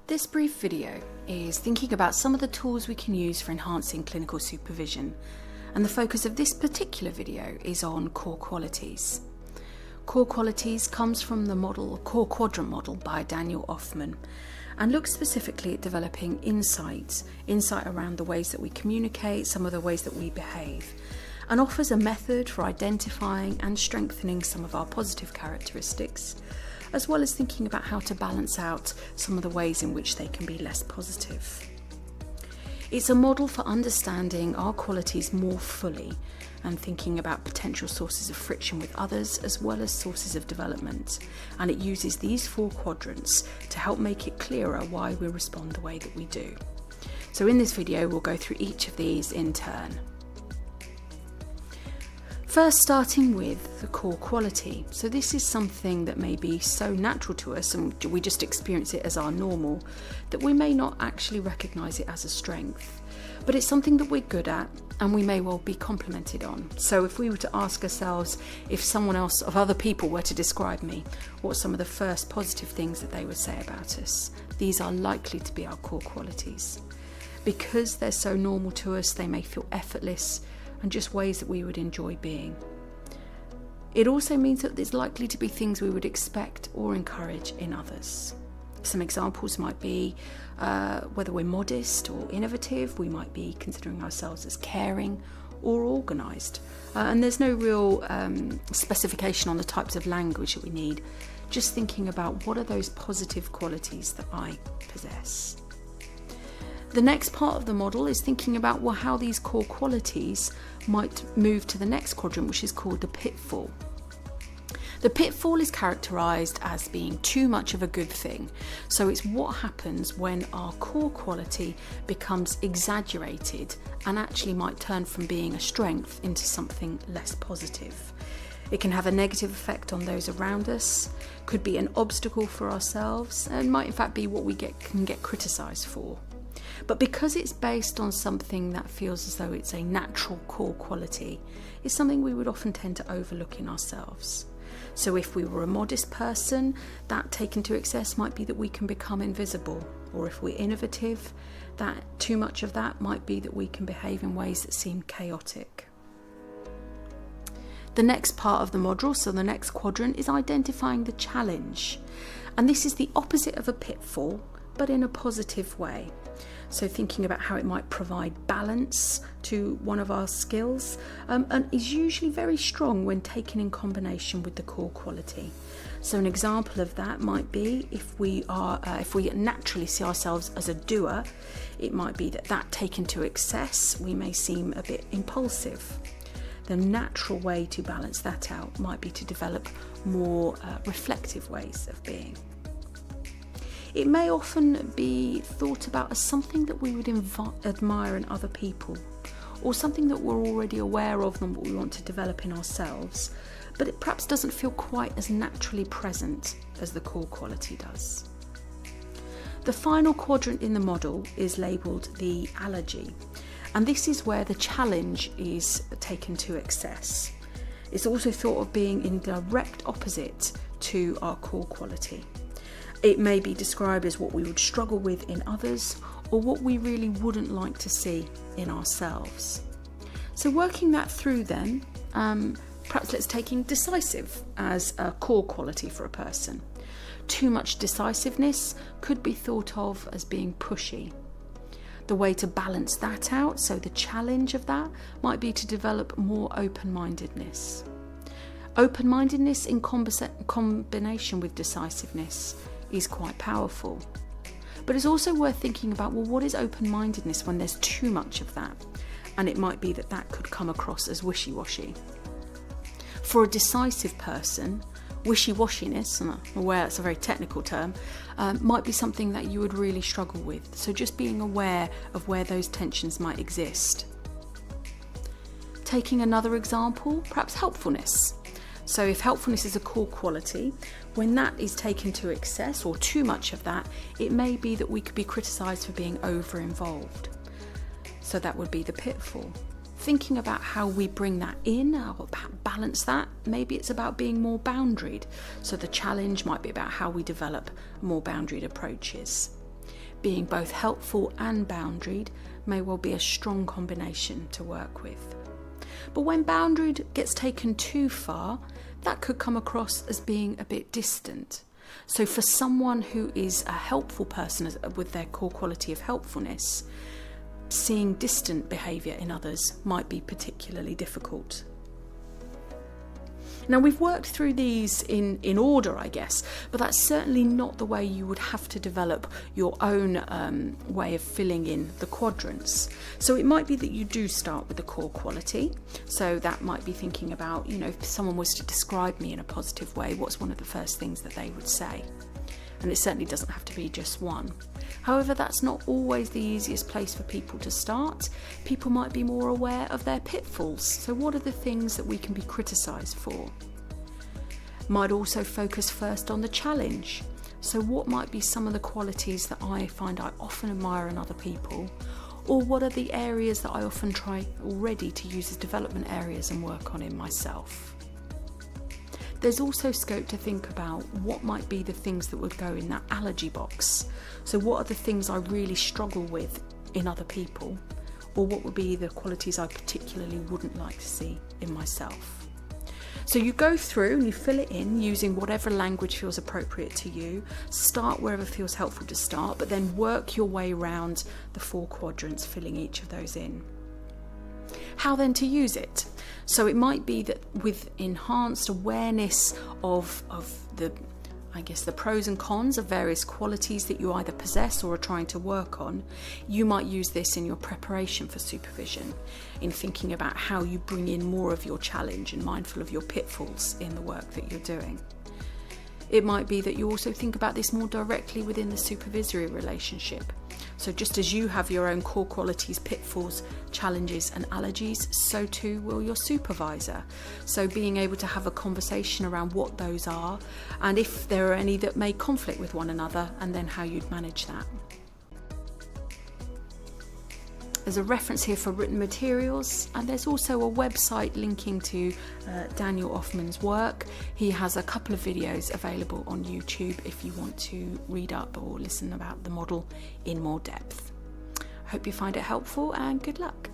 This brief video is thinking about some of the tools we can use for enhancing clinical supervision, and the focus of this particular video is on core qualities. Core qualities comes from the core quadrant model by Daniel Ofman, and looks specifically at developing insight around the ways that we communicate, some of the ways that we behave, and offers a method for identifying and strengthening some of our positive characteristics, as well as thinking about how to balance out some of the ways in which they can be less positive. It's a model for understanding our qualities more fully and thinking about potential sources of friction with others as well as sources of development, and it uses these 4 quadrants to help make it clearer why we respond the way that we do. So in this video we'll go through each of these in turn. First, starting with the core quality. So this is something that may be so natural to us and we just experience it as our normal that we may not actually recognise it as a strength. But it's something that we're good at and we may well be complimented on. So if we were to ask ourselves if someone else, of other people, were to describe me, what are some of the first positive things that they would say about us? These are likely to be our core qualities. Because they're so normal to us, they may feel effortless and just ways that we would enjoy being. It also means that there's likely to be things we would expect or encourage in others. Some examples might be whether we're modest or innovative. We might be considering ourselves as caring or organised. And there's no real specification on the types of language that we need. Just thinking about what are those positive qualities that I possess. The next part of the model is thinking about how these core qualities might move to the next quadrant, which is called the pitfall. The pitfall is characterised as being too much of a good thing. So it's what happens when our core quality becomes exaggerated and actually might turn from being a strength into something less positive. It can have a negative effect on those around us, could be an obstacle for ourselves, and might in fact be what we can get criticised for. But because it's based on something that feels as though it's a natural core quality, it's something we would often tend to overlook in ourselves. So if we were a modest person, that taken to excess might be that we can become invisible. Or if we're innovative, that too much of that might be that we can behave in ways that seem chaotic. The next part of the model, so the next quadrant, is identifying the challenge. And this is the opposite of a pitfall, but in a positive way. So thinking about how it might provide balance to one of our skills, and is usually very strong when taken in combination with the core quality. So an example of that might be if we naturally see ourselves as a doer, it might be that taken to excess, we may seem a bit impulsive. The natural way to balance that out might be to develop more reflective ways of being. It may often be thought about as something that we would admire in other people, or something that we're already aware of and what we want to develop in ourselves, but it perhaps doesn't feel quite as naturally present as the core quality does. The final quadrant in the model is labelled the allergy, and this is where the challenge is taken to excess. It's also thought of being in direct opposite to our core quality. It may be described as what we would struggle with in others or what we really wouldn't like to see in ourselves. So working that through then, perhaps let's take decisive as a core quality for a person. Too much decisiveness could be thought of as being pushy. The way to balance that out, so the challenge of that, might be to develop more open-mindedness. Open-mindedness in combination with decisiveness is quite powerful. But it's also worth thinking about, what is open-mindedness when there's too much of that? And it might be that could come across as wishy-washy. For a decisive person, wishy-washiness, and I'm aware it's a very technical term, might be something that you would really struggle with. So just being aware of where those tensions might exist. Taking another example, perhaps helpfulness. So if helpfulness is a core quality, when that is taken to excess or too much of that, it may be that we could be criticised for being over-involved. So that would be the pitfall. Thinking about how we bring that in, or balance that, maybe it's about being more boundaried. So the challenge might be about how we develop more boundaried approaches. being both helpful and boundaried may well be a strong combination to work with. But when boundaried gets taken too far, that could come across as being a bit distant. So for someone who is a helpful person with their core quality of helpfulness, seeing distant behaviour in others might be particularly difficult. Now, we've worked through these in order, I guess, but that's certainly not the way you would have to develop your own way of filling in the quadrants. So it might be that you do start with the core quality. So that might be thinking about, if someone was to describe me in a positive way, what's one of the first things that they would say? And it certainly doesn't have to be just one. However, that's not always the easiest place for people to start. People might be more aware of their pitfalls. So what are the things that we can be criticised for? Might also focus first on the challenge. So what might be some of the qualities that I find I often admire in other people? Or what are the areas that I often try already to use as development areas and work on in myself? There's also scope to think about what might be the things that would go in that allergy box. So what are the things I really struggle with in other people? Or what would be the qualities I particularly wouldn't like to see in myself? So you go through and you fill it in using whatever language feels appropriate to you. Start wherever feels helpful to start, but then work your way around the 4 quadrants, filling each of those in. How then to use it? So it might be that with enhanced awareness of the pros and cons of various qualities that you either possess or are trying to work on, you might use this in your preparation for supervision, in thinking about how you bring in more of your challenge and mindful of your pitfalls in the work that you're doing. It might be that you also think about this more directly within the supervisory relationship. So just as you have your own core qualities, pitfalls, challenges and allergies, so too will your supervisor. So being able to have a conversation around what those are and if there are any that may conflict with one another, and then how you'd manage that. There's a reference here for written materials, and there's also a website linking to Daniel Ofman's work. He has a couple of videos available on YouTube if you want to read up or listen about the model in more depth. I hope you find it helpful, and good luck.